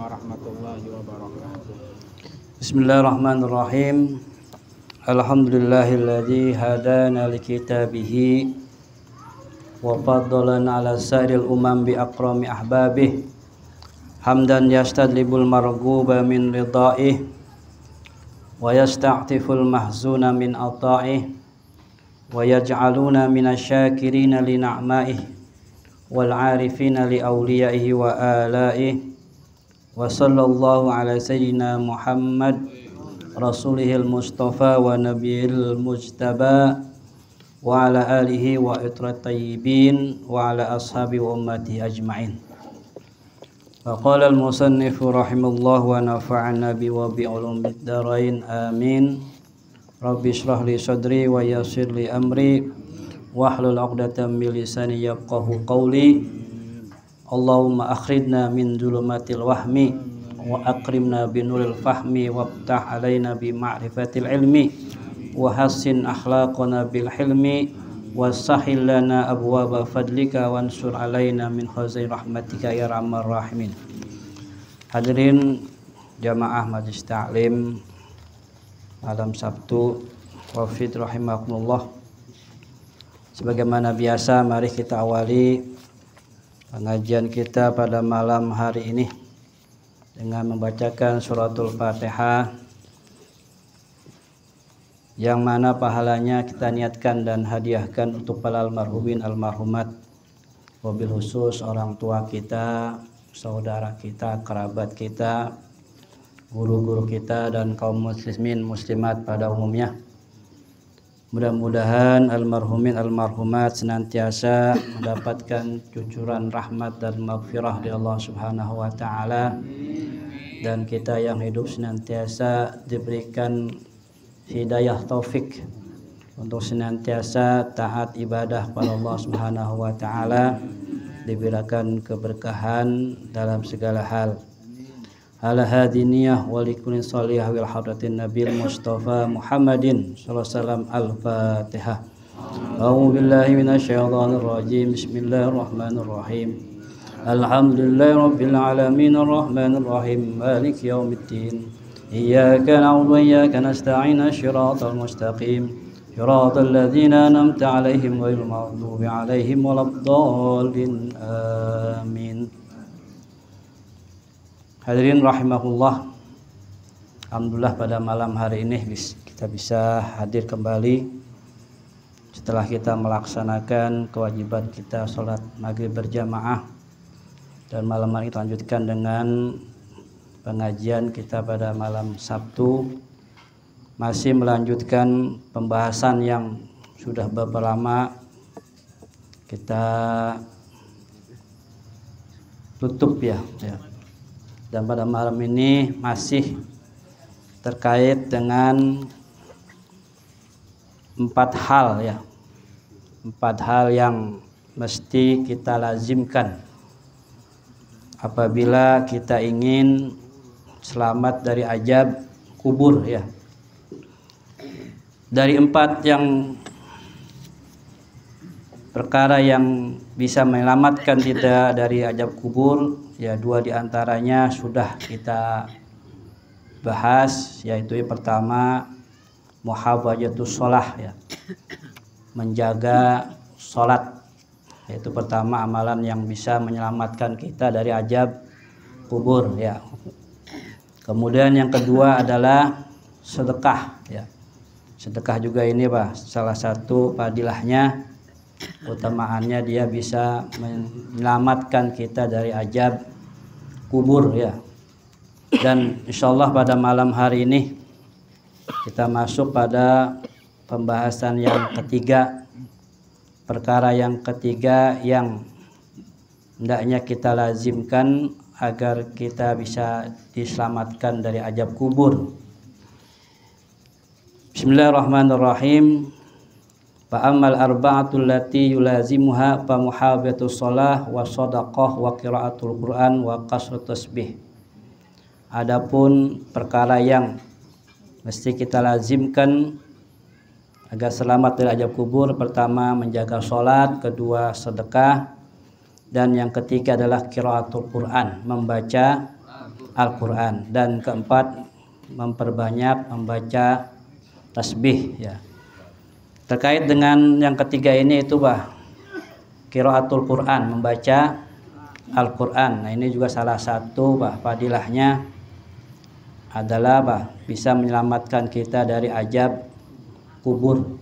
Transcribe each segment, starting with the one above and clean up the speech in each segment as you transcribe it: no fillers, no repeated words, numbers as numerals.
warahmatullahi wabarakatuh. Bismillahirrahmanirrahim. Alhamdulillahilladzi hadana likitabihi wa faddalana ala sairil umam bi akrami ahbabih. Hamdan yastadlibul marghuba min ridhaih wa yasta'tiful mahzuna min ata'ih wa yaj'aluna minasyakirina li na'maih wal 'arifina li awliyaihi wa alaih. Wa sallallahu ala sayyidina Muhammad rasulihil mustafa wa nabiyil mujtaba wa ala alihi wa itrat tayyibin wa ala ashabi wa ummati ajma'in. Wa qala al-musannifu rahimallahu wa nafa'ana bi wa bi ulumid darain amin. Rabbi shrah li sadri wa yassir li amri wahlul 'uqdatam min lisani yafqahu qawli. Allahumma akhrijna min dhulumatil wahmi wa akrimna binuril fahmi waftah alaina bi ma'rifatil ilmi wa hassin akhlaqana bil hilmi wasahhil lana abwaaba fadlika wansur alaina min khazain rahmatika ya arhamar rahimin. Hadirin jamaah majelis taklim malam Sabtu wafid rahimakumullah. Sebagaimana biasa, mari kita awali pengajian kita pada malam hari ini dengan membacakan suratul Fatihah, yang mana pahalanya kita niatkan dan hadiahkan untuk para almarhumin almarhumat, wabil khusus orang tua kita, saudara kita, kerabat kita, guru-guru kita, dan kaum muslimin muslimat pada umumnya. Mudah-mudahan almarhumin almarhumat senantiasa mendapatkan cucuran rahmat dan maghfirah dari Allah Subhanahu wa taala, dan kita yang hidup senantiasa diberikan hidayah taufik untuk senantiasa taat ibadah kepada Allah Subhanahu wa taala, diberikan keberkahan dalam segala hal. Ala hadiniyah wa likulli salihah wal hadratin nabil mustafa Muhammadin sallallahu alaihi wasallam. Al-Fatihah. A'udzu billahi minasyaitonir rajim. Bismillahirrahmanirrahim. Alhamdulillahi rabbil alamin arrahmanir rahim maliki yaumiddin. Iyyaka na'budu wa iyyaka nasta'in shiratal mustaqim shiratal ladzina an'amta 'alaihim ghairil maghdubi 'alaihim waladdallin. Amin. Hadirin rahimahullah, alhamdulillah pada malam hari ini kita bisa hadir kembali setelah kita melaksanakan kewajiban kita sholat maghrib berjamaah, dan malam hari kita lanjutkan dengan pengajian kita pada malam Sabtu, masih melanjutkan pembahasan yang sudah beberapa lama kita tutup ya. Dan pada malam ini masih terkait dengan 4 hal ya. 4 hal yang mesti kita lazimkan apabila kita ingin selamat dari azab kubur ya. Dari 4 yang perkara yang bisa menyelamatkan kita dari azab kubur ya, 2 diantaranya sudah kita bahas, yaitu yang pertama muhafazatus shalah ya, menjaga sholat, yaitu pertama amalan yang bisa menyelamatkan kita dari azab kubur ya. Kemudian yang kedua adalah sedekah ya. Sedekah juga ini Pak, salah satu fadilahnya, utamaannya dia bisa menyelamatkan kita dari azab kubur ya. Dan insyaallah pada malam hari ini kita masuk pada pembahasan yang ketiga, perkara yang ketiga yang hendaknya kita lazimkan agar kita bisa diselamatkan dari azab kubur. Bismillahirrahmanirrahim. Fa ammal arba'atul lati yulazimuha fa muhafazatus shalah wa shadaqah wa qiraatul Qur'an wa qasrut tasbih. Adapun perkara yang mesti kita lazimkan agar selamat dari azab kubur, pertama menjaga sholat, kedua sedekah, dan yang ketiga adalah qiraatul Qur'an, membaca Al-Qur'an. Dan keempat, memperbanyak membaca tasbih ya. Terkait dengan yang ketiga ini itu qiraatul Quran, membaca Al-Quran. Nah ini juga salah satu fadilahnya adalah bisa menyelamatkan kita dari azab kubur.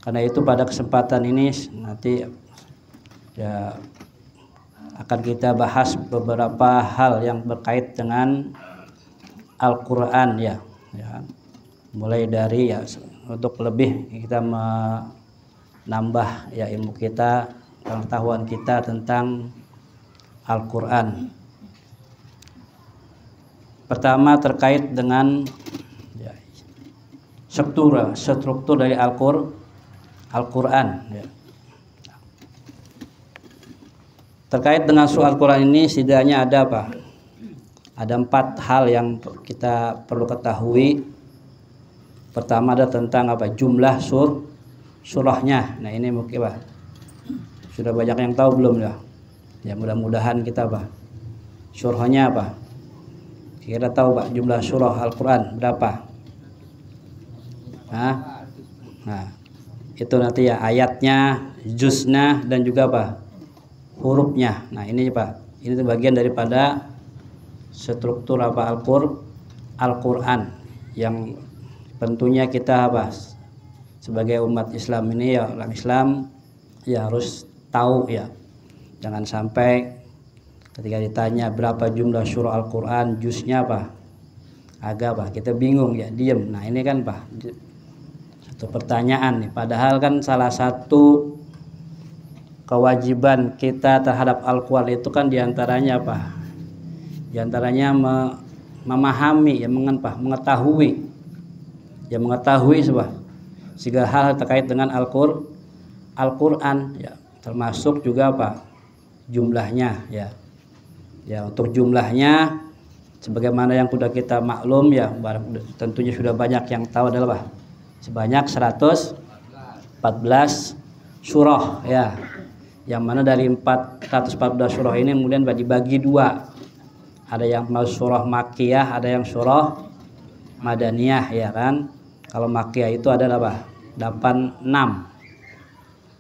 Karena itu pada kesempatan ini nanti ya akan kita bahas beberapa hal yang berkait dengan Al-Quran ya. Mulai dari untuk lebih kita menambah ilmu kita, pengetahuan kita tentang Al-Quran. Pertama terkait dengan struktur dari Al-Quran ya. Terkait dengan surah Al-Quran ini setidaknya ada Ada 4 hal yang kita perlu ketahui. Pertama ada tentang jumlah surahnya. Nah ini mungkin sudah banyak yang tahu belum ya? Ya mudah-mudahan kita surahnya kira tahu jumlah surah Al-Quran berapa? Nah itu nanti ya ayatnya, juznya dan juga hurufnya. Nah ini ini bagian daripada struktur Al-Quran yang tentunya kita sebagai umat Islam ini orang Islam harus tahu ya. Jangan sampai ketika ditanya berapa jumlah surah Al-Quran, juznya agak kita bingung ya, diem. Nah ini kan satu pertanyaan nih. Padahal kan salah satu kewajiban kita terhadap Al-Quran itu kan diantaranya diantaranya memahami mengetahui segala hal terkait dengan Al-Quran ya, termasuk juga jumlahnya ya. Untuk jumlahnya sebagaimana yang sudah kita maklum ya, tentunya sudah banyak yang tahu adalah sebanyak 114 surah ya. Yang mana dari 414 surah ini kemudian dibagi 2. Ada yang surah Makkiyah, ada yang surah Madaniyah ya kan. Kalau Makkiyah itu ada 86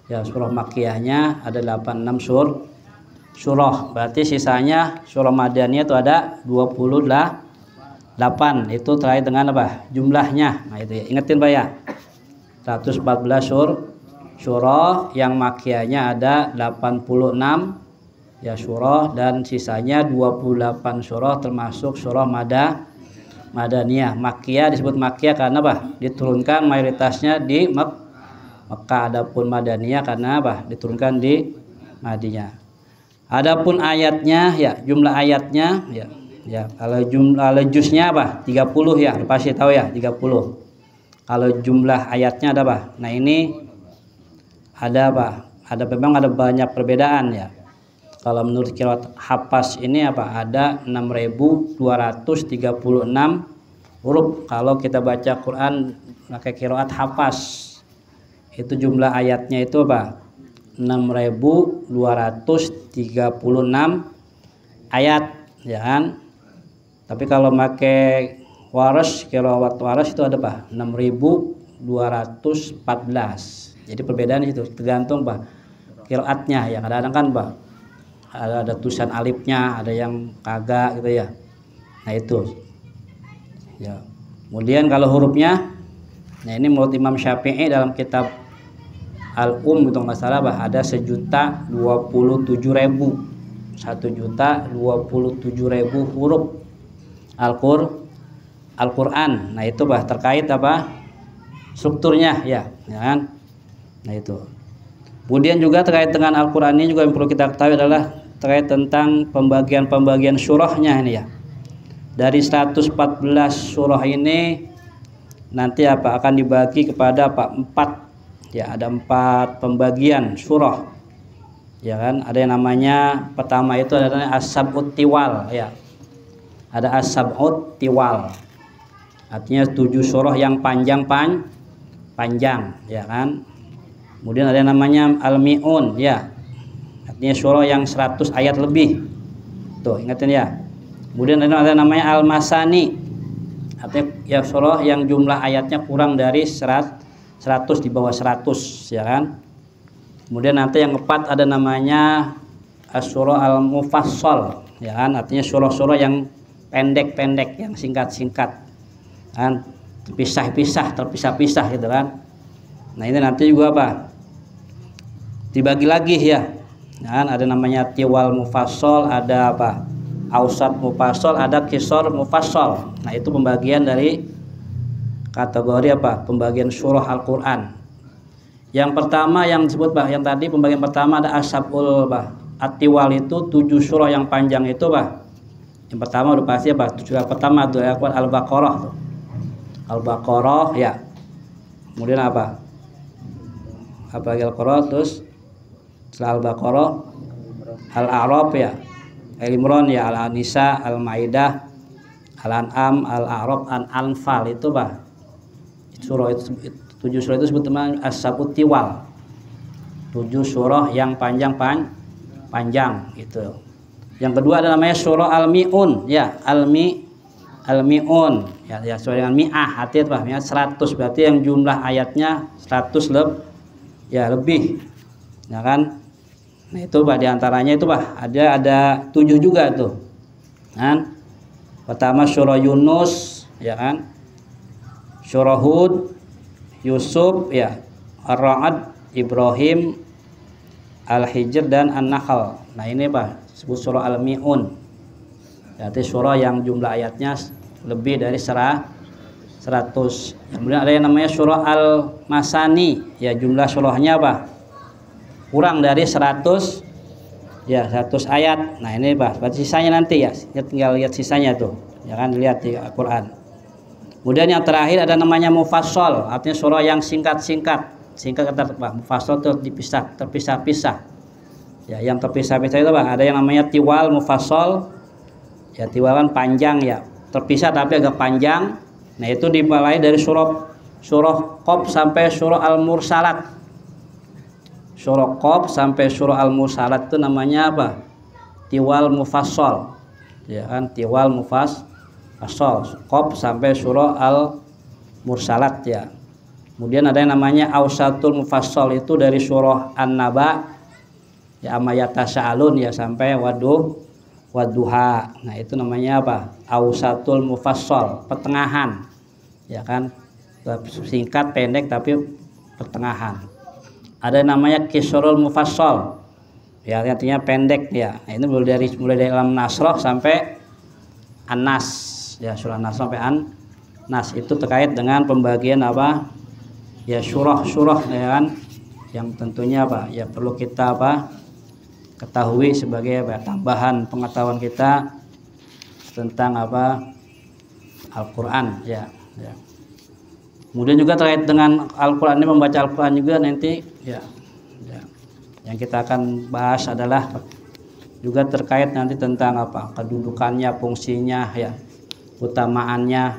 ya, surah Makkiyahnya ada 86 surah. Berarti sisanya surah Madaniyah itu ada 28. Itu terkait dengan jumlahnya. Nah itu ya, ingetin ya, 114 surah, yang Makkiyahnya ada 86 ya surah, dan sisanya 28 surah termasuk surah Madaniyah. Makkiyah disebut Makkiyah karena diturunkan mayoritasnya di Mekah. Adapun Madaniyah karena diturunkan di Madinah. Adapun ayatnya ya, jumlah ayatnya ya kalau juznya 30 ya, pasti tahu ya 30. Kalau jumlah ayatnya ada nah ini ada memang ada banyak perbedaan ya. Kalau menurut qiraat Hafs ini ada 6.236 huruf. Kalau kita baca Quran pakai qiraat Hafs itu jumlah ayatnya itu 6.236 ayat ya kan. Tapi kalau pakai Warsh, qiraat Warsh itu ada 6.214. Jadi perbedaan itu tergantung qiraatnya ya. Kadang-kadang kan ada tulisan alifnya, ada yang kagak gitu ya. Nah itu ya. Kemudian kalau hurufnya, nah ini menurut Imam Syafi'i dalam kitab Al-Um itu nggak salah ada 1.027.000 huruf Al-Quran. Nah itu terkait strukturnya ya kan. Nah itu. Kemudian juga terkait dengan Al-Quran ini juga yang perlu kita ketahui adalah terkait tentang pembagian surahnya ini ya. Dari 114 surah ini nanti akan dibagi kepada 4 ya, ada 4 pembagian surah ya kan. Ada yang namanya, pertama itu adalah as-sab'ut tiwal ya. Ada as-sab'ut tiwal, artinya 7 surah yang panjang ya kan. Kemudian ada yang namanya al-mi'un ya, artinya surah yang 100 ayat lebih. Tuh ingatin ya. Kemudian ada namanya al-masani, artinya ya surah yang jumlah ayatnya kurang dari 100, di bawah 100, ya kan. Kemudian nanti yang keempat ada namanya as-surah al-mufassal, ya kan, artinya surah-surah yang pendek-pendek, yang singkat-singkat kan, terpisah-pisah gitu kan. Nah ini nanti juga apa, dibagi lagi ya kan, ada namanya tiwal mufassal, ada apa, ausat mufassal, ada kisor mufassal. Nah itu pembagian dari kategori apa, pembagian surah Al-Quran. Yang pertama yang disebut bah, yang tadi pembagian pertama ada ashabul bah, at-tiwal itu 7 surah yang panjang itu bah. Yang pertama udah pasti apa, surah pertama tuh ya, Al-Baqarah tuh. Al-Baqarah ya. Kemudian apa lagi Al-Baqarah, terus setelah Al-Baqarah Al-A'raf ya, Al-Imran ya, Al-Nisa, Al-Maidah, Al-An'am, Al-A'raf, Al-Anfal, itu bah surah itu, 7 surah itu disebut namanya as-sabut tiwal, 7 surah yang panjang gitu. Yang kedua ada namanya surah al-mi'un ya, al-mi'un ya surah dengan mi'ah, artinya bah 100, berarti yang jumlah ayatnya 100 lebih ya kan. Nah itu bah diantaranya itu bah ada 7 juga tuh kan. Pertama surah Yunus ya kan, surah Hud, Yusuf ya, Ar-Ra'd, Ibrahim, Al-Hijr, dan An-Nahl. Nah ini bah disebut surah al-mi'un, berarti surah yang jumlah ayatnya lebih dari 100. Kemudian ada yang namanya surah al-masani ya, jumlah surahnya bah kurang dari 100 ya, 100 ayat. Nah ini bah berarti sisanya nanti ya, tinggal lihat sisanya tuh ya kan, dilihat di Al-Quran. Kemudian yang terakhir ada namanya mufassal, artinya surah yang singkat kata bah, mufassal itu terpisah-pisah ya. Yang terpisah-pisah itu bah ada yang namanya tiwal mufassal ya, tiwal kan panjang ya, terpisah tapi agak panjang. Nah itu dimulai dari surah Qaf sampai surah Al-Mursalat. Surah Qaf sampai surah Al-Mursalat itu namanya apa, tiwal mufassal ya kan, tiwal mufassal, Qaf sampai surah Al-Mursalat ya. Kemudian ada yang namanya ausatul mufassal, itu dari surah An-Naba ya, amayatasa'alun ya sampai waduha. Nah itu namanya apa, ausatul mufassal, pertengahan ya kan, singkat pendek tapi pertengahan. Ada yang namanya kisrul mufassal ya, artinya pendek ya. Nah ini mulai dari Alam Nasrah sampai An-Nas ya, surah An-Nas sampai An-Nas, itu terkait dengan pembagian apa ya, surah ya kan, yang tentunya apa ya perlu kita apa ketahui sebagai apa, tambahan pengetahuan kita tentang apa Al-Quran ya. Kemudian juga terkait dengan Al-Quran ini, membaca Al-Quran juga nanti ya, yang kita akan bahas adalah juga terkait nanti tentang apa, kedudukannya, fungsinya ya, utamaannya.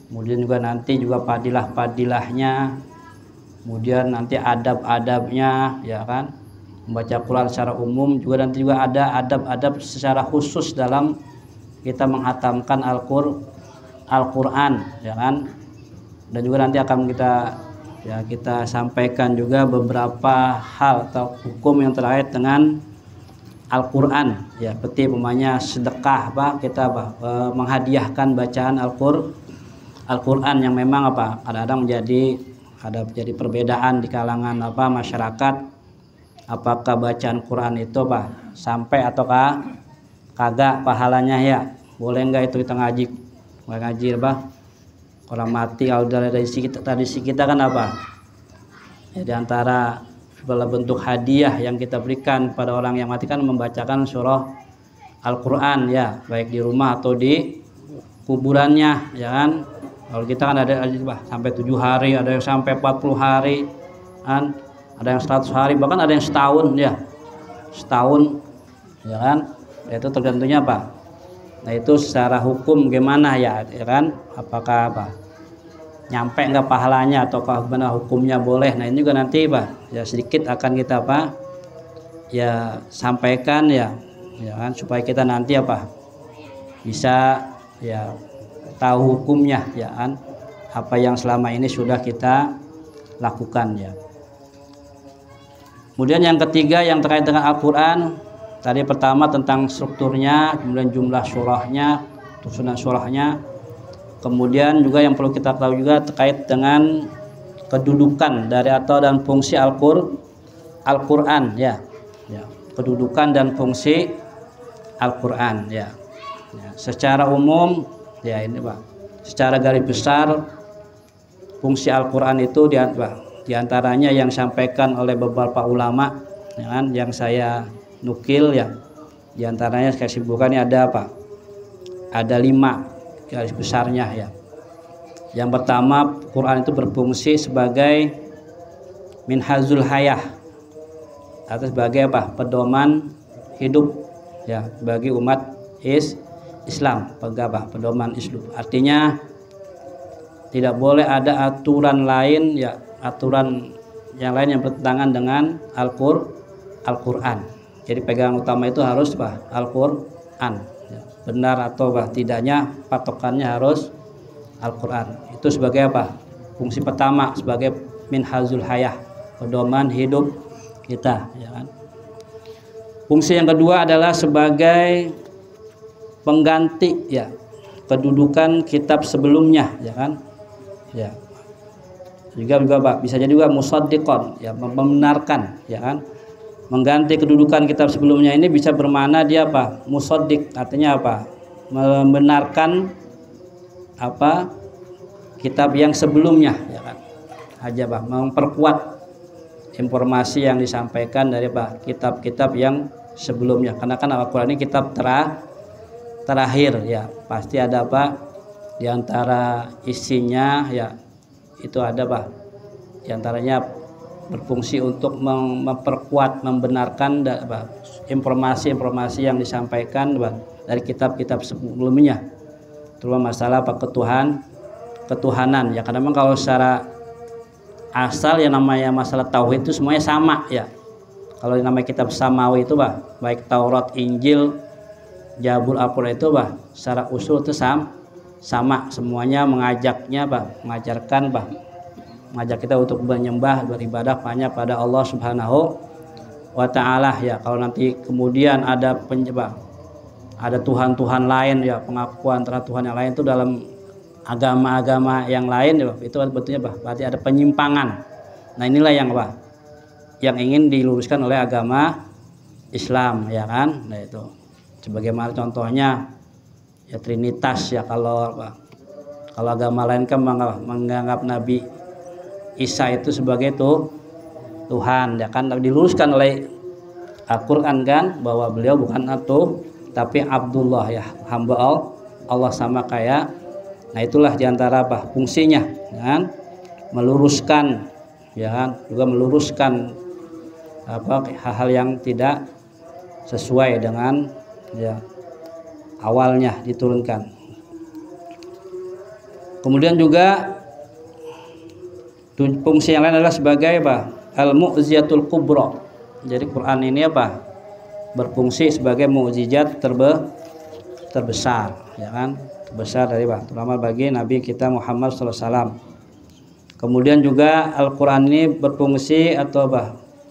Kemudian juga nanti juga padilah-padilahnya, kemudian nanti adab-adabnya ya kan. Membaca Quran secara umum juga, nanti juga ada adab-adab secara khusus dalam kita menghatamkan Al-Quran ya kan. Dan juga nanti akan kita sampaikan juga beberapa hal atau hukum yang terkait dengan Al-Quran ya, seperti umpamanya sedekah apa, kita menghadiahkan bacaan Al-Quran yang memang apa kadang-kadang menjadi perbedaan di kalangan apa masyarakat, apakah bacaan Quran itu apa sampai ataukah kagak pahalanya ya, boleh enggak itu kita ngaji apa, orang mati kalau dari tradisi kita kan apa ya, diantara segala bentuk hadiah yang kita berikan pada orang yang mati kan membacakan surah Al-Quran ya, baik di rumah atau di kuburannya ya kan. Kalau kita kan ada sampai 7 hari, ada yang sampai 40 hari kan, ada yang 100 hari, bahkan ada yang setahun ya kan. Itu tergantungnya apa, nah itu secara hukum gimana ya kan, apakah apa nyampe nggak pahalanya ataukah benar hukumnya boleh. Nah ini juga nanti ya sedikit akan kita ya sampaikan ya kan, supaya kita nanti bisa ya tahu hukumnya ya kan, apa yang selama ini sudah kita lakukan ya. Kemudian yang ketiga yang terkait dengan Al-Qur'an, tadi pertama tentang strukturnya, kemudian jumlah surahnya, susunan surahnya. Kemudian juga yang perlu kita tahu juga terkait dengan kedudukan dari atau dan fungsi Al-Qur'an ya. Ya, kedudukan dan fungsi Al-Qur'an ya. Ya, secara umum ya ini Pak. Secara garis besar fungsi Al-Qur'an itu di antaranya yang disampaikan oleh beberapa ulama ya kan, yang saya nukil ya. Di antaranya saya simpulkan ada apa? Ada 5 garis besarnya ya. Yang pertama, Quran itu berfungsi sebagai minhajul hayah atau sebagai apa? Pedoman hidup ya bagi umat Islam, pedoman Islam. Artinya tidak boleh ada aturan lain ya, aturan yang lain yang bertentangan dengan Al-Qur'an. Jadi pegangan utama itu harus Al-Qur'an. Ya, benar atau tidaknya patokannya harus Al-Qur'an. Itu sebagai apa? Fungsi pertama sebagai minhajul hayah, pedoman hidup kita ya kan. Fungsi yang kedua adalah sebagai pengganti ya kedudukan kitab sebelumnya ya kan. Ya. Juga Pak, bisa jadi juga musaddiqon ya, membenarkan ya kan. Mengganti kedudukan kitab sebelumnya ini bisa bermakna dia apa? Musaddiq, artinya apa? Membenarkan apa? Kitab yang sebelumnya ya kan. Aja Pak, memperkuat informasi yang disampaikan dari Pak kitab-kitab yang sebelumnya. Karena kan Al-Qur'an ini kitab terakhir ya. Pasti ada apa? Di antara isinya ya itu ada Pak, di antaranya berfungsi untuk memperkuat, membenarkan informasi-informasi yang disampaikan dari kitab-kitab sebelumnya, terutama masalah ketuhanan ya. Karena memang kalau secara asal yang namanya masalah tauhid itu semuanya sama ya. Kalau yang namanya kitab samawi itu baik Taurat, Injil, Zabur, Al-Qur'an itu secara usul itu sama semuanya, mengajarkan mengajak kita untuk menyembah, beribadah hanya pada Allah Subhanahu wa Ta'ala ya. Kalau nanti kemudian ada ada Tuhan-Tuhan lain ya, pengakuan antara Tuhan yang lain itu dalam agama-agama yang lain ya, itu betulnya berarti ada penyimpangan. Nah inilah yang ingin diluruskan oleh agama Islam ya kan. Nah itu sebagaimana contohnya ya Trinitas ya, kalau agama lain kan menganggap Nabi Isa itu sebagai Tuhan ya kan, diluruskan oleh Al-Qur'an kan bahwa beliau bukan tapi Abdullah ya, hamba Allah sama kayak. Nah itulah diantara fungsinya ya kan, meluruskan ya kan, juga meluruskan hal-hal yang tidak sesuai dengan ya awalnya diturunkan. Kemudian juga fungsi yang lain adalah sebagai al-mu'jizatul kubra. Jadi Quran ini berfungsi sebagai mukjizat terbesar ya kan, terbesar dari terutama bagi Nabi kita Muhammad SAW. Kemudian juga Al-Quran ini berfungsi atau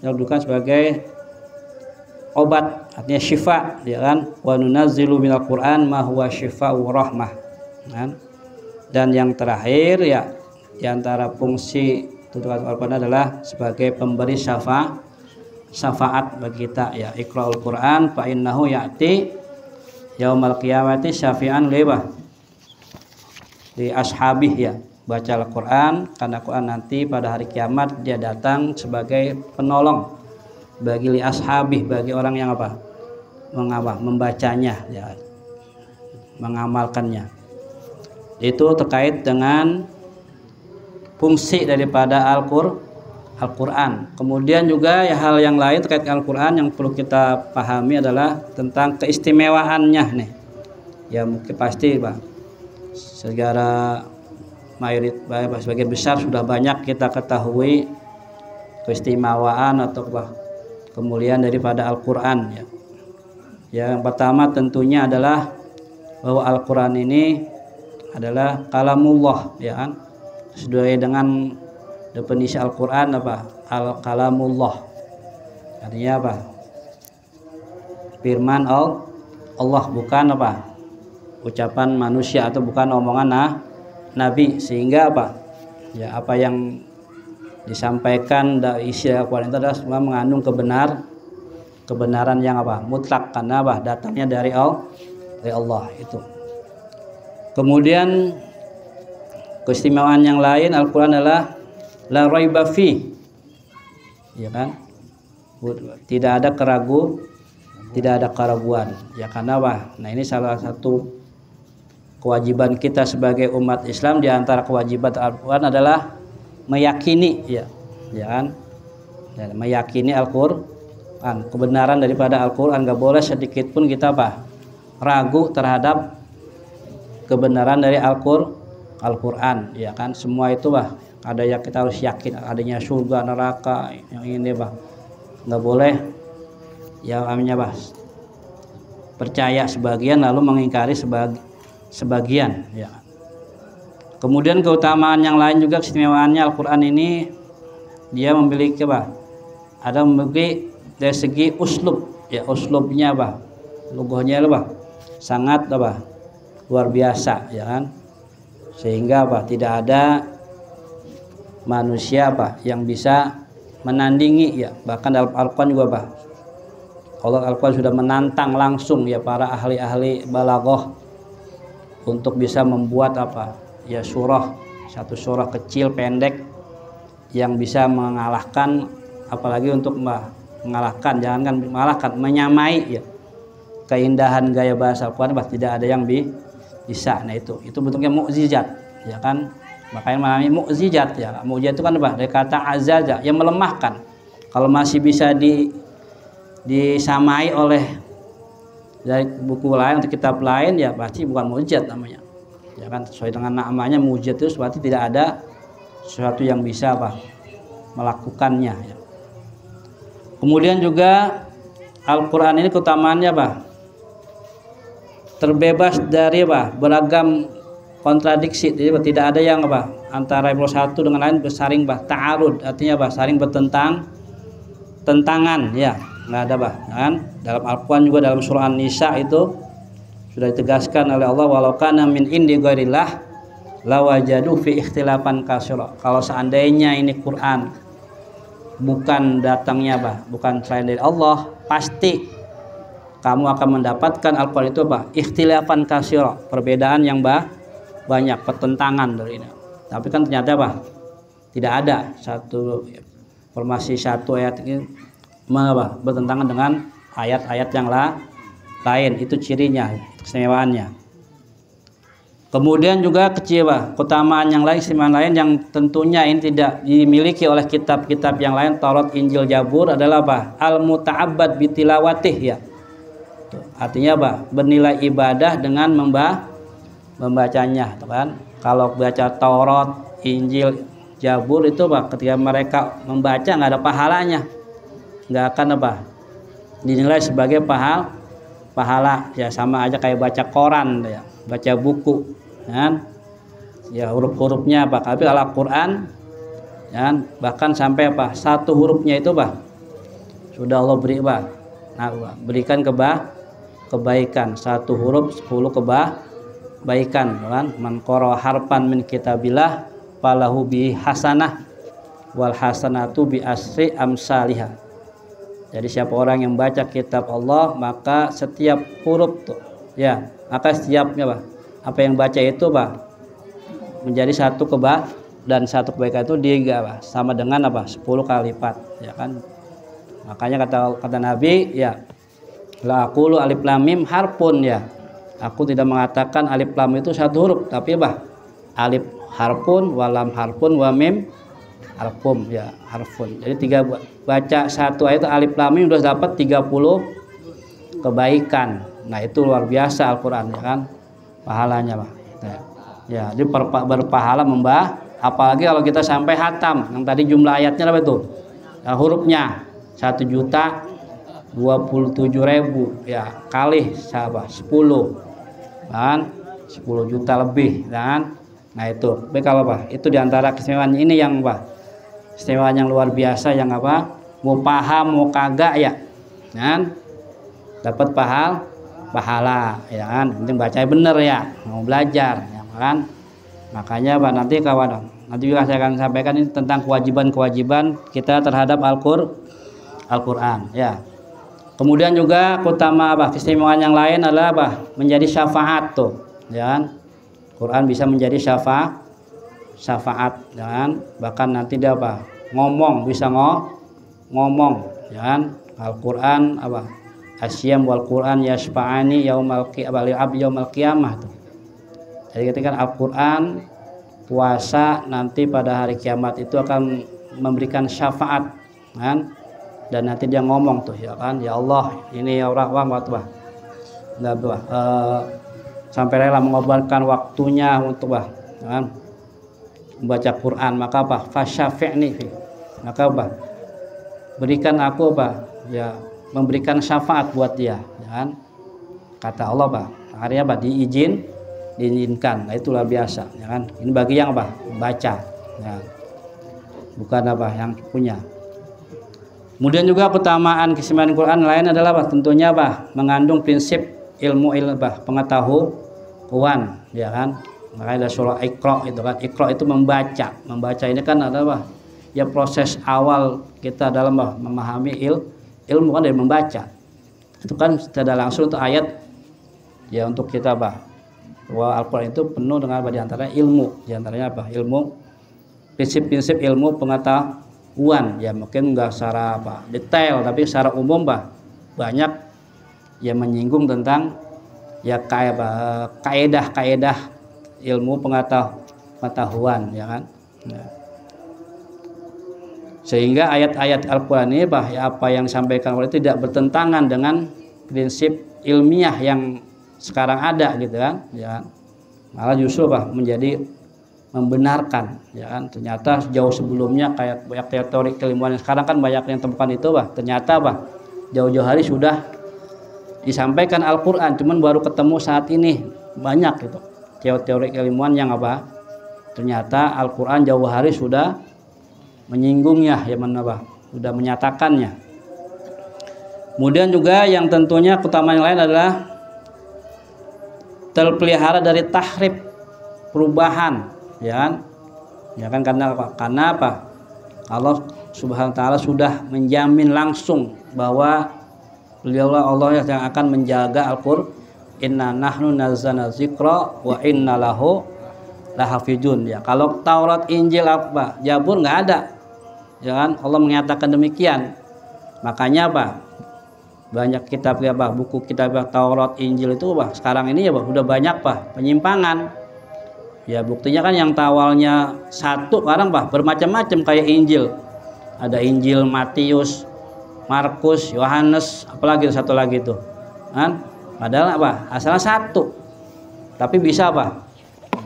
yang bukan sebagai obat, artinya syifa ya kan, wa nunazzilu minal Qur'an ma huwa syifaa'u rahmah kan. Dan yang terakhir ya di antara fungsi tujuan Al-Qur'an adalah sebagai pemberi syafaat bagi kita ya. Iqra'ul Qur'an fa innahu ya'ti yaumal qiyamati syafi'an li ashabih ya. Baca Al-Qur'an karena Quran nanti pada hari kiamat dia datang sebagai penolong bagi li ashabih, bagi orang yang membacanya ya, mengamalkannya. Itu terkait dengan fungsi daripada Al-Qur'an. Kemudian juga ya hal yang lain terkait Al-Qur'an yang perlu kita pahami adalah tentang keistimewaannya nih. Ya mungkin pasti secara mayoritas sebagian besar sudah banyak kita ketahui keistimewaan atau kemuliaan daripada Al-Qur'an ya. Yang pertama tentunya adalah bahwa Al-Qur'an ini adalah kalamullah, ya kan? Sesuai dengan definisi Al-Qur'an apa? Kalamullah. Artinya apa? Firman Allah, bukan apa? Ucapan manusia atau bukan omongan nabi, sehingga apa? Ya, apa yang disampaikan dari isi Al-Qur'an itu adalah semua mengandung kebenaran yang apa? Mutlak, karena apa? Datangnya dari Allah itu. Kemudian keistimewaan yang lain Al-Qur'an adalah la raiba fi, ya kan? Tidak ada keraguan, ya, karena apa? Nah, ini salah satu kewajiban kita sebagai umat Islam. Di antara kewajiban Al-Qur'an adalah meyakini, ya kan? Dan meyakini Al-Qur'an, kebenaran daripada Al-Qur'an. Enggak boleh sedikit pun kita apa? Ragu terhadap kebenaran dari Al-Qur'an, ya kan? Semua itu ada yang kita harus yakin adanya surga, neraka, yang ini enggak boleh ya namanya percaya sebagian lalu mengingkari sebagian, ya. Kemudian keutamaan yang lain juga, keistimewaannya Al-Qur'an ini dia memiliki ada memiliki dari segi uslub, ya, uslubnya lughahnya sangat luar biasa, ya kan? Sehingga tidak ada manusia yang bisa menandingi, ya. Bahkan dalam Al-Qur'an juga Allah Al-Qur'an sudah menantang langsung, ya, para ahli-ahli balaghah untuk bisa membuat ya, satu surah kecil pendek yang bisa mengalahkan, apalagi untuk mengalahkan, jangankan mengalahkan, menyamai, ya, keindahan gaya bahasa Al-Qur'an tidak ada yang bisa. Nah, itu bentuknya mukjizat, ya kan? Makanya namanya mukjizat, ya. Mukjizat itu kan dari kata azaza, yang melemahkan. Kalau masih bisa disamai oleh dari buku lain atau kitab lain, ya pasti bukan mukjizat namanya, ya kan? Sesuai dengan namanya mukjizat itu berarti tidak ada sesuatu yang bisa melakukannya, ya. Kemudian juga Al-Qur'an ini keutamaannya terbebas dari beragam kontradiksi. Jadi tidak ada yang antara satu dengan lain saling ta'arud, artinya saling tentangan, ya. Nggak ada kan? Dalam Al-Qur'an juga dalam surah An-Nisa itu sudah ditegaskan oleh Allah, walau kana min indi ghairillah lawajadu fi ikhtilafan katsira. Kalau seandainya ini Quran bukan datangnya bukan selain dari Allah, pasti kamu akan mendapatkan Al-Qur'an itu ikhtilafan katsira, perbedaan yang banyak, pertentangan dari ini. Tapi kan ternyata tidak ada satu informasi, satu ayat ini bertentangan dengan ayat-ayat yang lain. Itu cirinya, keistimewaannya. Kemudian juga keutamaan yang lain, keistimewaan lain yang tentunya ini tidak dimiliki oleh kitab-kitab yang lain, Taurat, Injil, Zabur, adalah al-muta'abbad bitilawatih, ya. Artinya bernilai ibadah dengan membacanya, kan? Kalau baca Taurat, Injil, Zabur itu ketika mereka membaca nggak ada pahalanya, nggak akan dinilai sebagai pahala, ya, sama aja kayak baca koran, ya, baca buku, kan? Ya, huruf-hurufnya tapi kalau Al-Qur'an, ya, bahkan sampai satu hurufnya itu sudah Allah berikan kebaikan. Satu huruf 10 kebaikan, kan? Man qara harfan min kitabillah falahu bi hasanah wal hasanatu bi asri amsalihah. Jadi siapa orang yang baca kitab Allah, maka setiap huruf ya, maka setiapnya apa yang baca itu menjadi satu dan satu kebaikan itu sama dengan 10 kali lipat, ya kan? Makanya kata Nabi, ya, la aqulu alif lam mim harfun, ya. Aku tidak mengatakan alif lam itu satu huruf, tapi alif harfun, walam harfun, wa mim harfum, ya, harfun. Jadi baca satu ayat alif lam mim sudah dapat 30 kebaikan. Nah, itu luar biasa Al-Qur'an, ya kan? Pahalanya, ya, jadi berpahala apalagi kalau kita sampai hatam. Yang tadi jumlah ayatnya berapa itu? Ya, hurufnya 1.027.000, ya, kali 10. kan 10 juta lebih kan. Nah itu tapi kalau apa itu diantara keistimewaan ini yang apa keistimewaan yang luar biasa yang apa mau paham mau kagak ya kan dapat pahala ya kan penting bacanya bener ya mau belajar ya kan. Makanya Pak nanti kawan nanti juga saya akan sampaikan ini tentang kewajiban-kewajiban kita terhadap Al-Qur'an ya. Kemudian juga utama apa keistimewaan yang lain adalah apa menjadi syafaat tuh ya kan. Quran bisa menjadi syafaat ya kan. Bahkan nanti dia apa ngomong bisa ngomong ya kan. Al-Qur'an apa asyam wal Qur'an yashfa'ani yaumal qiyamah tuh. Jadi ketika Al-Qur'an puasa nanti pada hari kiamat itu akan memberikan syafaat kan. Dan nanti dia ngomong tuh ya kan ya Allah ini orang waktu bah enggak sampai rela mengorbankan waktunya untuk bah kan membaca Quran maka apa fasyafi'ni maka apa berikan aku apa ya memberikan syafaat buat dia ya kan kata Allah bah akhirnya apa diizinkan. Nah itu luar biasa ya kan ini bagi yang apa baca ya. Bukan apa yang punya. Kemudian juga keutamaan keistimewaan Quran lain adalah apa tentunya apa mengandung prinsip ilmu pengetahuan ya kan. Makanya ada surah Iqra itu kan Iqra itu membaca ini kan adalah ya proses awal kita dalam memahami ilmu kan dari membaca itu kan secara langsung untuk ayat ya untuk kita bahwa Al-Quran itu penuh dengan diantaranya ilmu diantaranya apa ilmu prinsip-prinsip ilmu pengetahuan ya mungkin enggak secara apa detail tapi secara umum banyak yang menyinggung tentang ya kaedah ilmu pengetahuan ya kan ya. Sehingga ayat-ayat Al-Quran ini apa yang disampaikan oleh tidak bertentangan dengan prinsip ilmiah yang sekarang ada gitu kan ya malah justru menjadi membenarkan ya kan ternyata jauh sebelumnya kayak banyak teori keilmuan yang sekarang kan banyak yang temukan itu ternyata jauh-jauh hari sudah disampaikan Al-Quran cuman baru ketemu saat ini banyak gitu teori keilmuan yang ternyata Al-Quran jauh hari sudah menyinggungnya ya sudah menyatakannya. Kemudian juga yang tentunya keutamaan yang lain adalah terpelihara dari tahrif perubahan ya kan karena apa Allah Subhanahu wa taala sudah menjamin langsung bahwa beliau Allah yang akan menjaga Al-Qur'an inna nahnu nazzalna dzikra wa inna lahu lahafizun ya. Kalau Taurat Injil Zabur nggak ada ya kan Allah menyatakan demikian. Makanya banyak kitab buku kitab Taurat Injil itu sekarang ini ya udah banyak penyimpangan ya buktinya kan yang awalnya satu sekarang bermacam-macam kayak Injil ada Injil Matius Markus Yohanes apalagi satu lagi itu kan padahal asalnya satu tapi bisa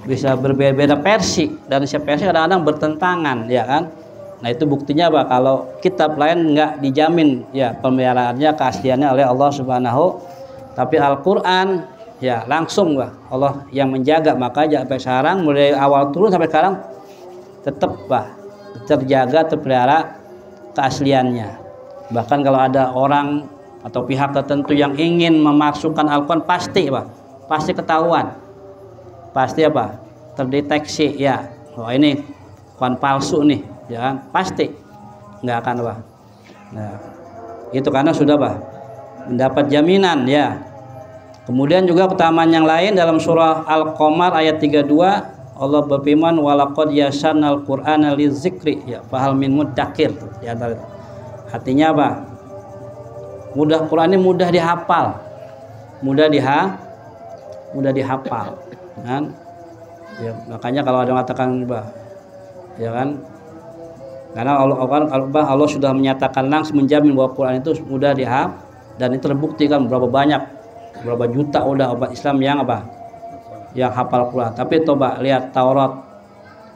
bisa berbeda-beda versi dan setiap versi kadang-kadang bertentangan ya kan. Nah itu buktinya kalau kitab lain nggak dijamin ya pemeliharaannya keasliannya oleh Allah Subhanahu tapi Al-Quran ya langsung Allah yang menjaga makanya sampai sekarang mulai awal turun sampai sekarang tetap terjaga terpelihara keasliannya. Bahkan kalau ada orang atau pihak tertentu yang ingin memasukkan Al-Quran pasti ketahuan pasti terdeteksi ya ini Quran palsu nih ya kan pasti nggak akan nah itu karena sudah mendapat jaminan ya. Kemudian juga keutamaan yang lain dalam surah Al-Qamar ayat 32 Allah berfirman walaqad yasanal qur'ana lizikri ya fahal min muddakir di antara itu. Artinya Quran ini mudah dihafal kan ya makanya kalau ada yang mengatakan ya kan karena Allah sudah menyatakan langsung menjamin bahwa Quran itu mudah dihafal dan itu terbukti kan berapa juta udah umat Islam yang yang hafal Quran. Tapi coba lihat Taurat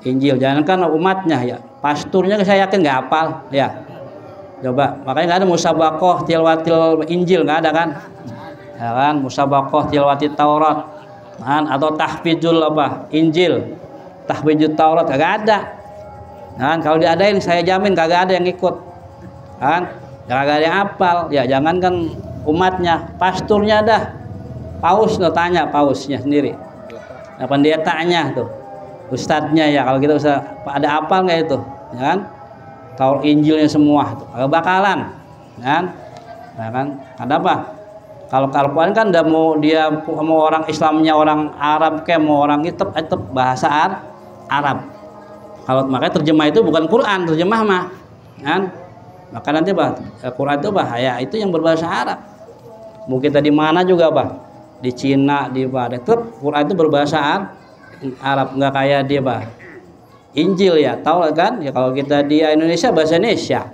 Injil jangankan umatnya ya pasturnya saya yakin nggak hafal ya coba makanya nggak ada musabaqah tilawatil Injil nggak ada kan ya kan musabaqah tilawatil Taurat Kan? Atau tahfizul apa? Injil, tahfizul Taurat kagak ada. Kan? Kalau diadain saya jamin kagak ada yang ikut. Kan? Kagak ada yang hafal. Ya jangankan umatnya, pasturnya dah. Paus lo tanya pausnya sendiri. Nah, pendetanya tuh. Ustadznya ya kalau kita usah ada hafal nggak itu? Ya kan? Taurat Injilnya semua tuh. Kagak bakalan. Kan? Nah, kan? Ada apa? Kalau Al-Quran kan udah mau dia mau orang Islamnya orang Arab kayak mau orang itu bahasa Arab. Kalau makanya terjemah itu bukan Quran, terjemah mah, kan? Maka nanti Quran itu bahaya itu yang berbahasa Arab. Mungkin tadi mana juga di Cina di tetap Quran itu berbahasa Arab, nggak kayak dia Injil ya, tahu kan? Ya kalau kita di Indonesia bahasa Indonesia,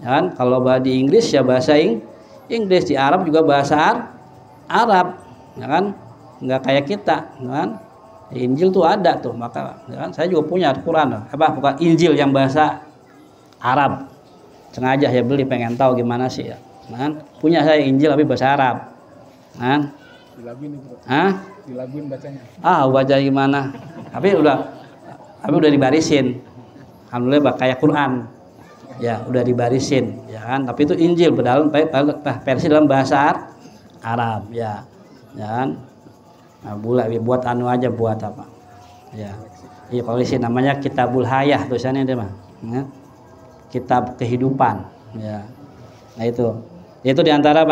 ya kan? Kalau di Inggris ya bahasa Inggris, di Arab juga bahasa Arab, ya kan? Nggak kayak kita, ya kan? Injil tuh ada tuh, maka ya kan? Saya juga punya Quran, bukan Injil yang bahasa Arab. Sengaja ya beli pengen tahu gimana sih ya, kan? Punya saya Injil tapi bahasa Arab, kan? Dilaguin bacanya. Baca gimana? Tapi udah dibarisin, alhamdulillah kayak Quran. Ya udah dibarisin, ya kan? Tapi itu Injil versi dalam bahasa Arab, ya kan? Nah, buat anu aja buat apa? Ya, iya polisi namanya Kitabul Hayah tulisannya dia mah, ya? Kitab kehidupan, ya. Nah itu diantara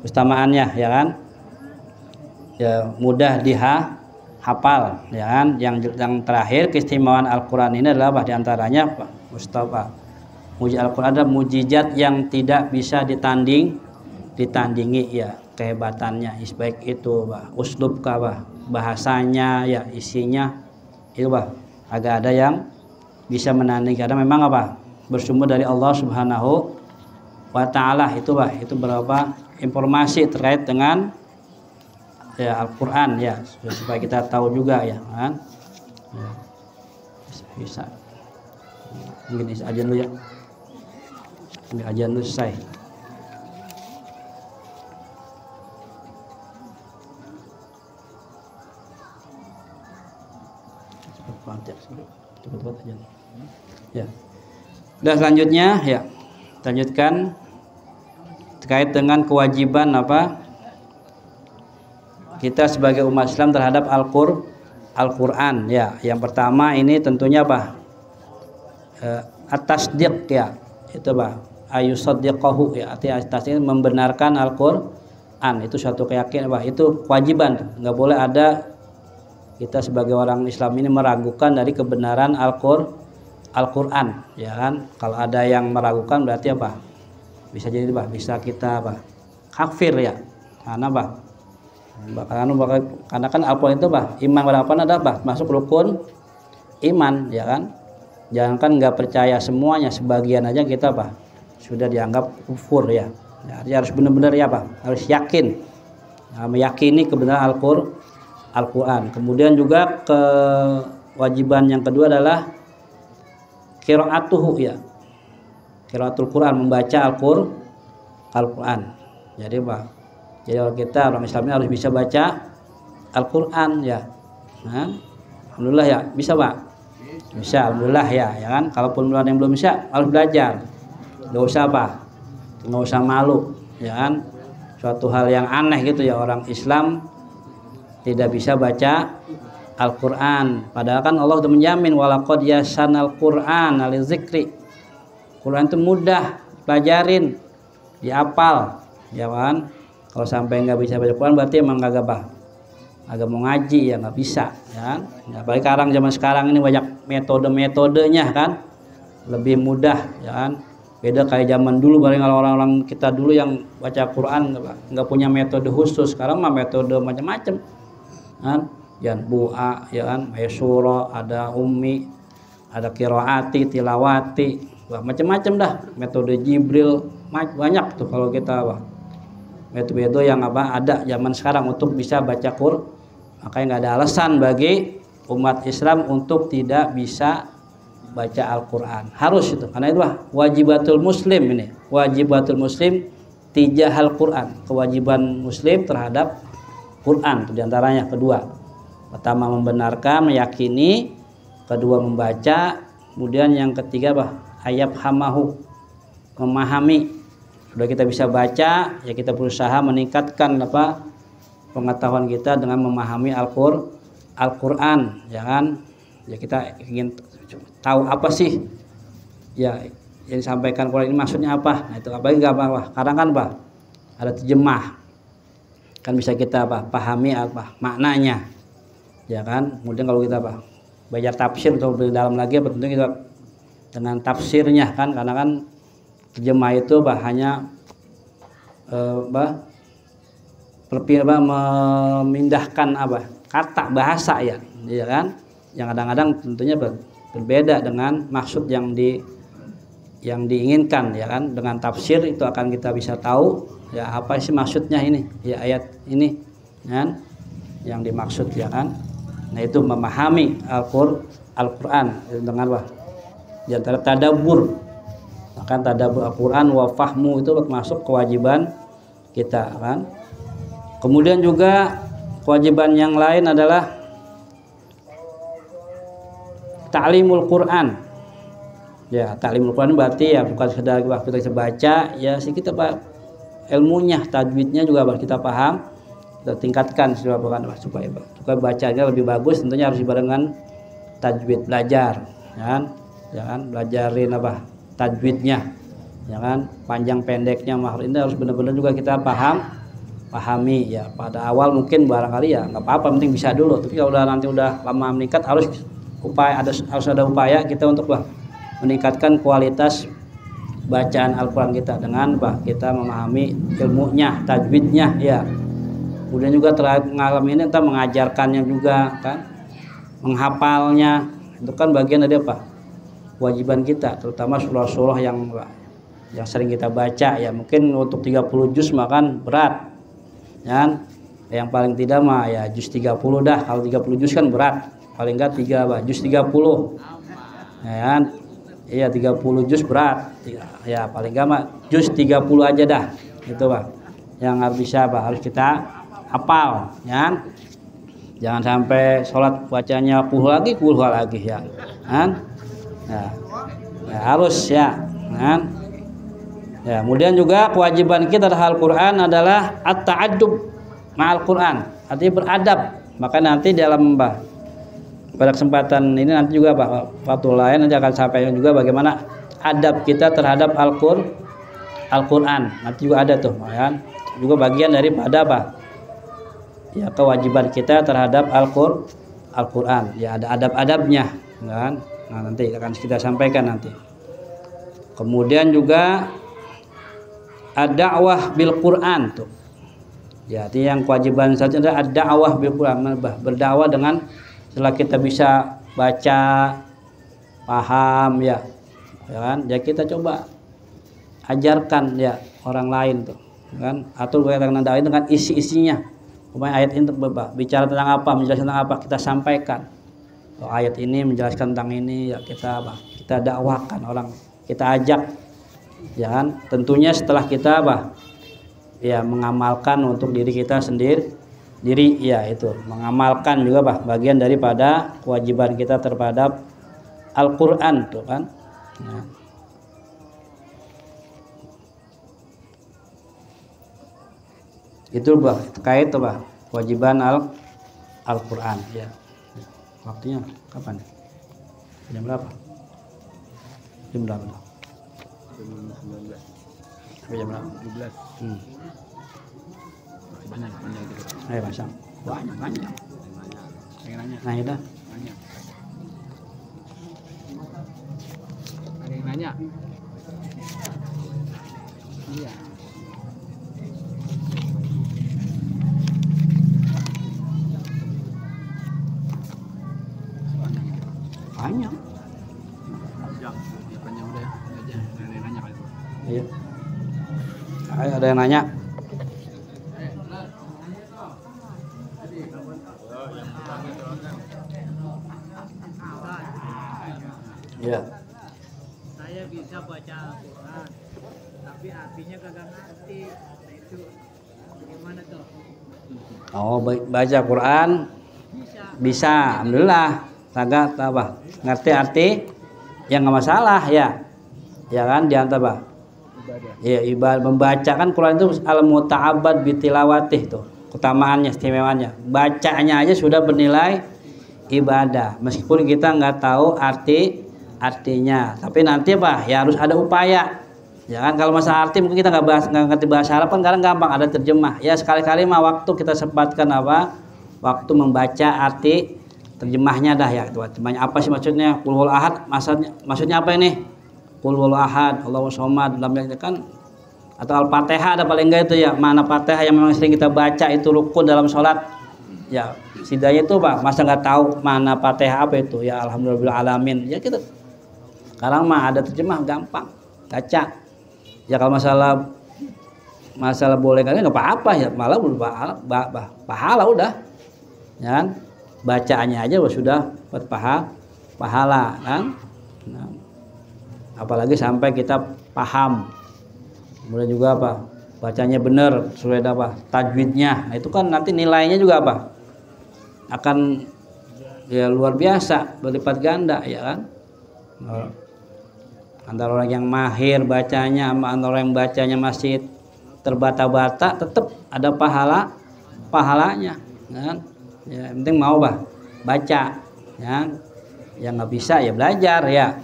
ustamaannya, ya kan? Ya mudah dihafal, ya kan? Yang terakhir keistimewaan Al-Quran ini adalah diantaranya Mustafa. Muji Al-Quran adalah mujizat yang tidak bisa ditandingi ya kehebatannya, baik itu uslub bahasanya ya isinya itu agak ada yang bisa menandingi karena memang bersumber dari Allah Subhanahu wa taala itu berapa informasi terkait dengan ya Al-Quran ya supaya kita tahu juga ya kan ya, bisa mungkin aja dulu ya. Ambil aja dulu selesai. Cepat aja. Ya. Dan selanjutnya ya, lanjutkan terkait dengan kewajiban kita sebagai umat Islam terhadap Al-Quran ya. Yang pertama ini tentunya at-tasdiq ya. Itu ayusaddiqahu ya, artinya tasdiq membenarkan Al-Quran itu suatu keyakinan itu kewajiban, nggak boleh ada kita sebagai orang Islam ini meragukan dari kebenaran Al-Quran ya kan. Kalau ada yang meragukan berarti bisa jadi bisa kita kafir ya karena karena kan Al-Quran itu iman pada ada masuk rukun iman ya kan. Jangankan nggak percaya semuanya, sebagian aja kita sudah dianggap kufur ya. Jadi harus benar-benar ya harus yakin, meyakini kebenaran Al-Quran. Kemudian juga kewajiban yang kedua adalah qiraatuhu ya, qiraatul Quran, membaca Al-Quran. Jadi jadi orang Islam ini harus bisa baca Al-Quran ya. Nah, alhamdulillah ya bisa bisa alhamdulillah ya kan. Kalaupun yang belum bisa harus belajar, nggak usah malu ya kan. Suatu hal yang aneh gitu ya orang Islam tidak bisa baca Al-Quran, padahal kan Allah sudah menjamin walaqad yasanal Quran alizikri. Quran itu mudah pelajarin, dihafal ya kan. Kalau sampai nggak bisa baca Quran berarti emang agak mau ngaji ya nggak bisa ya kan. Apalagi zaman sekarang ini banyak metodenya kan, lebih mudah ya kan. Beda kayak zaman dulu, bareng orang-orang kita dulu yang baca Quran nggak punya metode khusus. Sekarang metode macam-macam kan, yang bu'a ya kan, maysura, ada ummi, ada qiraati, tilawati, macam-macam dah. Metode Jibril banyak tuh kalau kita metode yang ada zaman sekarang untuk bisa baca Quran. Makanya nggak ada alasan bagi umat Islam untuk tidak bisa baca Al-Quran. Harus itu, karena itu wajibatul muslim ini. Wajibatul muslim tijah Al-Quran, kewajiban muslim terhadap Quran, itu diantaranya kedua. Pertama membenarkan, meyakini, kedua membaca, kemudian yang ketiga ayat hamahu, memahami. Sudah kita bisa baca, ya kita berusaha meningkatkan pengetahuan kita dengan memahami Al-Quran, ya kan? Ya kita ingin tahu apa sih ya yang disampaikan Quran ini maksudnya apa. Nah, itu apalagi kadang kan ada terjemah, kan bisa kita pahami maknanya, ya kan. Kemudian kalau kita baca tafsir atau lebih dalam lagi tentu kita dengan tafsirnya kan, karena kan terjemah itu hanya memindahkan kata bahasa ya kan, yang kadang-kadang tentunya berbeda dengan maksud yang diinginkan, ya kan. Dengan tafsir itu akan kita bisa tahu ya apa sih maksudnya ini ya ayat ini kan yang dimaksud, ya kan. Nah, itu memahami Al-Quran dengan di antara tadabbur. Maka tadabbur Al-Quran wa fahmu itu termasuk kewajiban kita kan. Kemudian juga kewajiban yang lain adalah ta'limul Quran. Ya, ta'limul Quran berarti ya bukan sekedar kita baca, ya sih kita ilmunya, tajwidnya juga kita paham, kita tingkatkan supaya bacanya lebih bagus. Tentunya harus dibarengan tajwid, belajar, ya kan, belajarin tajwidnya, ya kan, panjang pendeknya makhraj ini harus benar-benar juga kita pahami ya. Pada awal mungkin barangkali ya nggak apa-apa, penting bisa dulu. Tapi kalau nanti udah lama meningkat harus ada upaya kita untuk meningkatkan kualitas bacaan Al-Quran kita dengan kita memahami ilmunya, tajwidnya ya. Kemudian juga mengalami ini kita mengajarkannya juga kan, menghafalnya itu kan bagian dari kewajiban kita, terutama surah-surah yang sering kita baca ya. Mungkin untuk 30 juz makan berat kan, yang paling tidak ya juz 30 dah. Kalau 30 juz kan berat, paling enggak juz 30 ya kan. Iya 30 juz berat ya, paling enggak juz 30 aja dah, itu yang harus bisa harus kita hafal ya. Jangan sampai sholat bacanya kuh lagi ya kan. Ya, harus ya kan. Ya, kemudian juga kewajiban kita terhadap Al-Quran adalah at-ta'addub ma'al Quran, artinya beradab. Maka nanti dalam pada kesempatan ini nanti juga waktu lain nanti akan sampaikan juga bagaimana adab kita terhadap Al-Quran. Nanti juga ada tuh kan, juga bagian daripada ya kewajiban kita terhadap Al-Quran. Ya ada adab-adabnya kan. Nah, nanti akan kita sampaikan nanti. Kemudian juga ad-da'wah bil Quran tuh. Jadi yang kewajiban saja adalah ad-da'wah bil Quran, berdakwah dengan setelah kita bisa baca, paham ya kan. Ya kita coba ajarkan ya orang lain tuh kan, atau kita dakwah dengan isi-isinya. Kemudian ayat ini bicara tentang apa, menjelaskan tentang apa, kita sampaikan. Ayat ini menjelaskan tentang ini ya, kita dakwahkan orang, kita ajak ya kan. Tentunya setelah kita ya mengamalkan untuk diri kita sendiri ya, itu mengamalkan juga bagian daripada kewajiban kita terhadap Al-Quran tuh kan. Nah. Itu terkait kewajiban Al-Quran ya. Waktunya kapan? Jam berapa? Jam berapa? Jam 19. Sampai jam berapa? 17. Banyak gitu. Ayo pasang. Banyak. Pengen nanya. Nah, itu. Nanya. Ada yang nanya? Iya. Banyak. Panjang udah aja. Ada yang nanya kali itu. Iya. Ayo, ada yang nanya. Iya. Saya bisa baca Al-Quran, tapi artinya kagak ngerti. Nah itu gimana tuh? Oh, baca Quran bisa, alhamdulillah. Kagak apa? Ngerti arti? Ya nggak masalah ya. Ya kan diantar apa? Ya ibadah membaca kan Quran itu al muta'abbad bitilawatih tuh. Utamaannya, istimewaannya. Bacanya aja sudah bernilai ibadah. Meskipun kita nggak tahu artinya, tapi nanti apa? Ya harus ada upaya. Ya kan kalau masalah arti mungkin kita nggak ngerti bahasa Arab kan kadang gampang ada terjemah. Ya sekali-kali mah waktu kita sempatkan apa? Waktu membaca arti terjemahnya dah ya. Terjemahnya apa sih maksudnya? Qul huwal ahad maksudnya apa ini? Qul huwal ahad, Allahus samad, kan atau Al-Fatihah ada paling enggak itu ya. Mana Fatihah yang memang sering kita baca itu rukun dalam sholat. Ya, setidaknya itu Pak, masa nggak tahu mana Fatihah apa itu? Ya alhamdulillah alamin. Ya kita sekarang mah ada terjemah gampang. Baca. Ya kalau masalah boleh kan nggak apa-apa ya, malah pahala udah. Ya kan? Bacaannya aja sudah pahala kan. Nah, apalagi sampai kita paham. Kemudian juga apa? Bacanya benar, sesuai apa? Tajwidnya. Nah, itu kan nanti nilainya juga apa? Akan ya luar biasa, berlipat ganda ya kan. Antara orang yang mahir bacanya sama orang yang bacanya masih terbata-bata tetap ada pahalanya kan. Ya yang penting mau baca ya. Yang nggak bisa ya belajar ya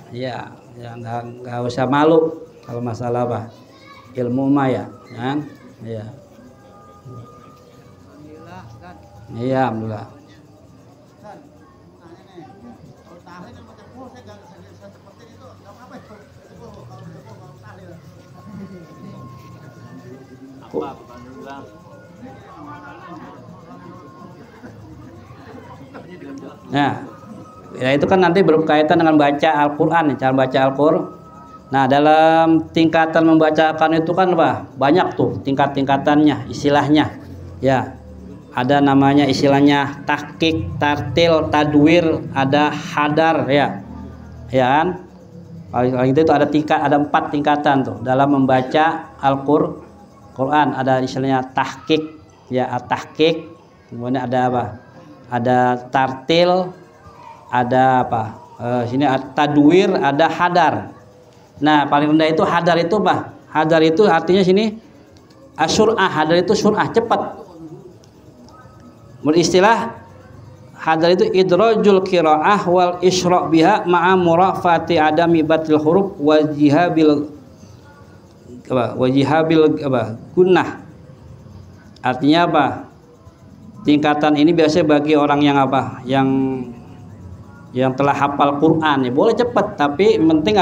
nggak usah malu kalau masalah ilmu mah ya kan. Iya alhamdulillah. Nah, ya itu kan nanti berkaitan dengan baca Al-Quran, cara baca Al-Quran. Nah, dalam tingkatan membacakan itu kan banyak tuh tingkat-tingkatannya, istilahnya. Ya, ada namanya istilahnya tahqiq, tartil, tadwir, ada hadar ya. Ya kan? Kalau itu ada ada 4 tingkatan tuh dalam membaca Al-Quran. Ada istilahnya tahqiq, ya tahqiq. Kemudian ada apa? Ada tartil, ada sini ada tadwir, ada hadar. Nah, paling rendah itu hadar itu Hadar itu artinya sini asyur'ah, hadar itu sur'ah, cepat. Beristilah hadar itu idrajul qiraah wal isra' biha ma'a murafati adami batil huruf wajihabil gunnah. Artinya apa? Tingkatan ini biasanya bagi orang yang yang telah hafal Quran ya boleh cepat, tapi penting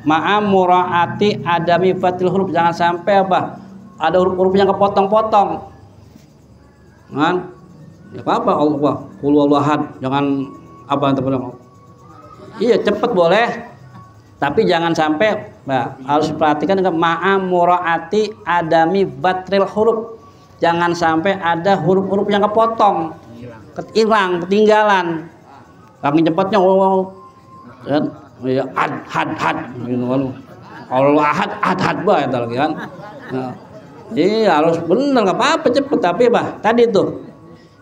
ma'a muraati adami batil huruf, jangan sampai ada huruf-huruf yang kepotong-potong kan. Ya Allah qul huwallahu ahad, jangan iya cepat boleh, tapi jangan sampai harus perhatikan dengan ma'a muraati adami batil huruf, jangan sampai ada huruf-huruf yang kepotong, hilang, ketinggalan. Kami cepatnya had gitu kan. Allah ahad lagi kan. Nah, iya harus benar, nggak apa-apa cepet, tapi tadi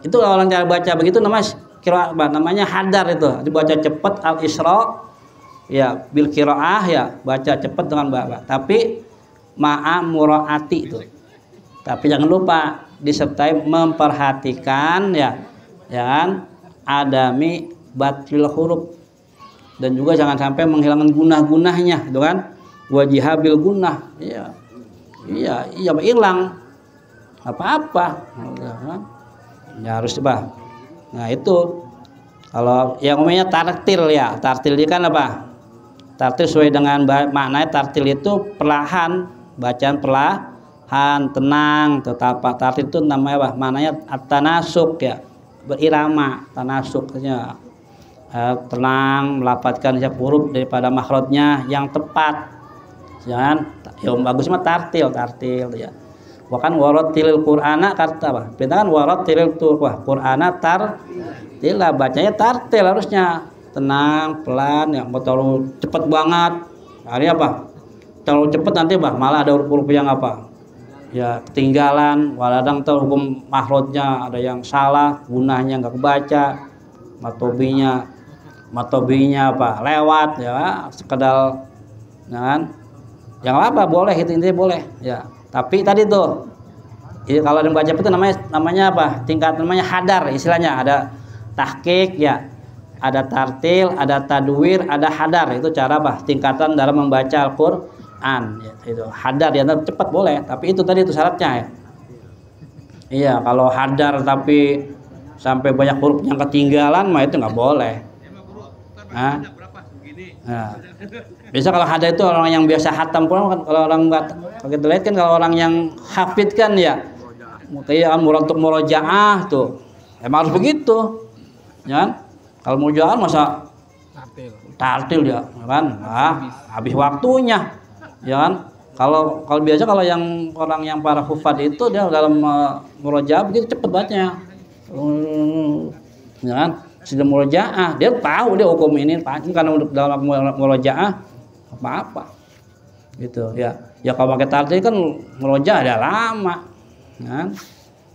itu orang cara baca begitu namanya hadar, itu dibaca cepet al-isra ya bil qiraah ya baca cepet dengan tapi ma'a muraati itu. Tapi jangan lupa disertai memperhatikan ya kan adami batil huruf, dan juga jangan sampai menghilangkan gunah-gunahnya gitu kan. Wajihabil gunnah iya hilang apa-apa ya harus Nah itu kalau yang umumnya tartil ya, tartil ini kan tartil sesuai dengan maknanya. Tartil itu perlahan, bacaan perlahan, tenang, tetap. Tartil itu namanya maknanya at-tanasuk ya, berirama, tanasuknya tenang, melafadzkan setiap huruf daripada makhrajnya yang tepat. Jangan yang bagus mah tartil ya. Bahkan warattilil qur'ana kata Perintah kan warattilil qur'ana tartil, bacanya tartil harusnya tenang, pelan, yang terlalu cepat banget. Hari terlalu cepat nanti malah ada huruf-huruf yang ya ketinggalan, kadang tuh hukum mahrudnya ada yang salah, gunahnya nggak kebaca, matobinya apa lewat ya, sekedar kan yang apa boleh, itu intinya boleh ya. Tapi tadi tuh ya, kalau yang baca itu namanya apa, tingkat namanya hadar, istilahnya ada tahqiq ya, ada tartil, ada tadwir, ada hadar. Itu cara apa, tingkatan dalam membaca Al-Quran ya, itu hadar ya, cepat boleh, tapi itu tadi itu syaratnya ya. Iya, kalau hadar tapi sampai banyak huruf yang ketinggalan mah itu nggak boleh. Nah, biasa kalau hadar itu orang yang biasa hatam Quran kan, kalau orang nggak kita lihat kan, kalau orang yang hafid kan ya, kayak untuk murojaah tuh emang harus begitu ya kan. Kalau murojaah masa tartil ya kan, habis waktunya ya kan. Kalau biasa kalau yang orang yang para hufad itu dia dalam murojaah begitu cepet bacanya ya kan. Sudah murojaah dia tahu dia hukum ini karena dalam murojaah apa gitu ya. Ya kalau pakai tartil kan murojaah ada lama kan,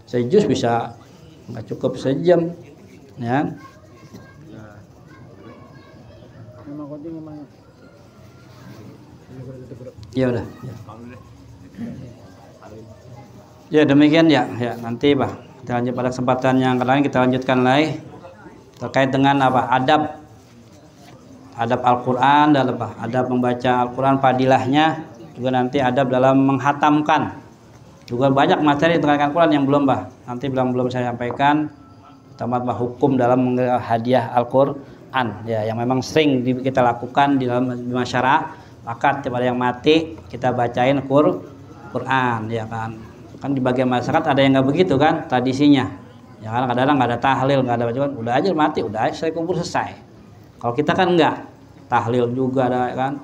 sejus bisa nggak cukup sejam ya. Ya udah ya demikian ya nanti kita lanjut pada kesempatan yang lain, kita lanjutkan lagi terkait dengan adab Al-Quran, dan adab membaca Al-Quran, fadilahnya juga, nanti adab dalam menghatamkan, juga banyak materi terkait Al-Quran yang belum nanti belum saya sampaikan, terutama hukum dalam hadiah Al-Quran ya, yang memang sering kita lakukan di dalam masyarakat, kepada yang mati kita bacain Quran ya kan di bagian masyarakat ada yang nggak begitu kan tradisinya ya kan, kadang-kadang nggak ada tahlil, nggak ada bacaan, udah aja mati, udah aja saya kubur selesai. Kalau kita kan enggak, tahlil juga ada kan,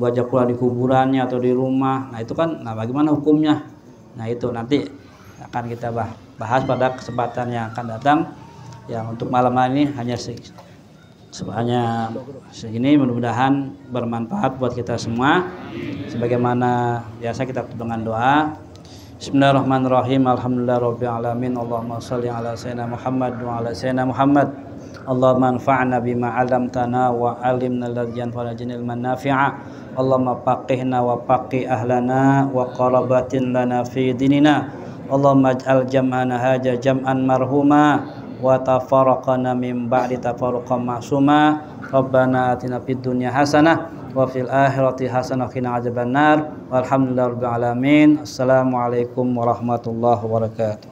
baca Quran di kuburannya atau di rumah, nah itu kan, nah bagaimana hukumnya, nah itu nanti akan kita bahas pada kesempatan yang akan datang. Yang untuk malam ini hanya segini, mudah-mudahan bermanfaat buat kita semua. Sebagaimana biasa kita tutup dengan doa. Bismillahirrahmanirrahim. Alhamdulillahirabbil alamin. Allahumma shalli ala sayyidina Muhammad wa ala sayyidina Muhammad. Allahumma anfa'na bima 'allamtana wa 'allimna alladzi yanfa'una ilman nafi'a. Allahumma faqihna wa faqih ahlana wa qarabatin lana fi dinina. Allahumma ij'al jam'ana hadza jam'an marhuma wa tafarraqana min ba'di tafarruqan ma'suma. Rabbana atina fid dunya hasanah wa fil akhirati hasanah wa qina adzabannar. Walhamdulillahirabbil alamin. Assalamualaikum warahmatullahi wabarakatuh.